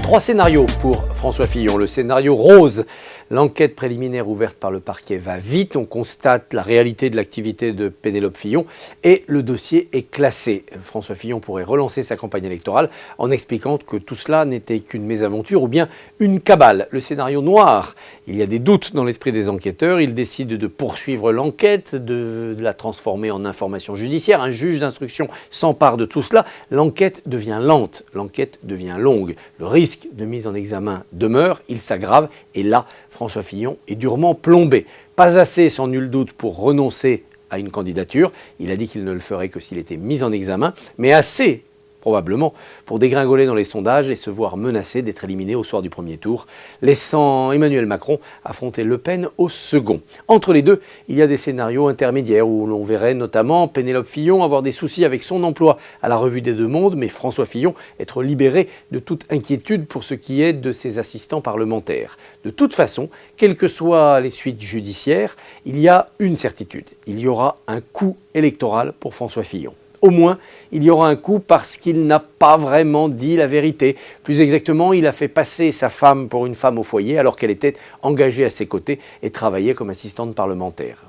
Trois scénarios pour François Fillon. Le scénario rose, l'enquête préliminaire ouverte par le parquet va vite. On constate la réalité de l'activité de Pénélope Fillon et le dossier est classé. François Fillon pourrait relancer sa campagne électorale en expliquant que tout cela n'était qu'une mésaventure ou bien une cabale. Le scénario noir, il y a des doutes dans l'esprit des enquêteurs. Ils décident de poursuivre l'enquête, de la transformer en information judiciaire. Un juge d'instruction s'empare de tout cela. L'enquête devient lente, l'enquête devient longue. Le risque de mise en examen demeure, il s'aggrave et là, François Fillon est durement plombé. Pas assez, sans nul doute, pour renoncer à une candidature. Il a dit qu'il ne le ferait que s'il était mis en examen, mais assez, probablement, pour dégringoler dans les sondages et se voir menacé d'être éliminé au soir du premier tour, laissant Emmanuel Macron affronter Le Pen au second. Entre les deux, il y a des scénarios intermédiaires où l'on verrait notamment Pénélope Fillon avoir des soucis avec son emploi à la Revue des Deux Mondes, mais François Fillon être libéré de toute inquiétude pour ce qui est de ses assistants parlementaires. De toute façon, quelles que soient les suites judiciaires, il y a une certitude, il y aura un coup électoral pour François Fillon. Au moins, il y aura un coup parce qu'il n'a pas vraiment dit la vérité. Plus exactement, il a fait passer sa femme pour une femme au foyer alors qu'elle était engagée à ses côtés et travaillait comme assistante parlementaire.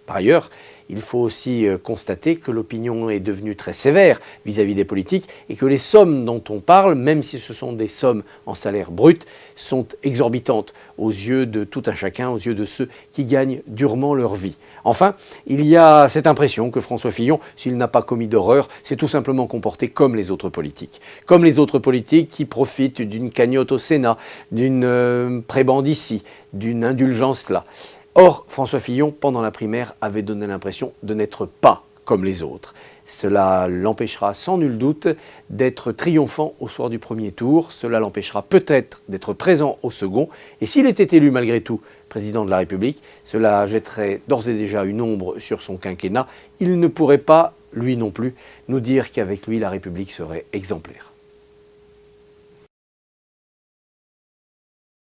Par ailleurs, il faut aussi constater que l'opinion est devenue très sévère vis-à-vis des politiques et que les sommes dont on parle, même si ce sont des sommes en salaire brut, sont exorbitantes aux yeux de tout un chacun, aux yeux de ceux qui gagnent durement leur vie. Enfin, il y a cette impression que François Fillon, s'il n'a pas commis d'horreur, s'est tout simplement comporté comme les autres politiques. Comme les autres politiques qui profitent d'une cagnotte au Sénat, d'une prébende ici, d'une indulgence là. Or, François Fillon, pendant la primaire, avait donné l'impression de n'être pas comme les autres. Cela l'empêchera sans nul doute d'être triomphant au soir du premier tour. Cela l'empêchera peut-être d'être présent au second. Et s'il était élu malgré tout président de la République, cela jetterait d'ores et déjà une ombre sur son quinquennat. Il ne pourrait pas, lui non plus, nous dire qu'avec lui, la République serait exemplaire.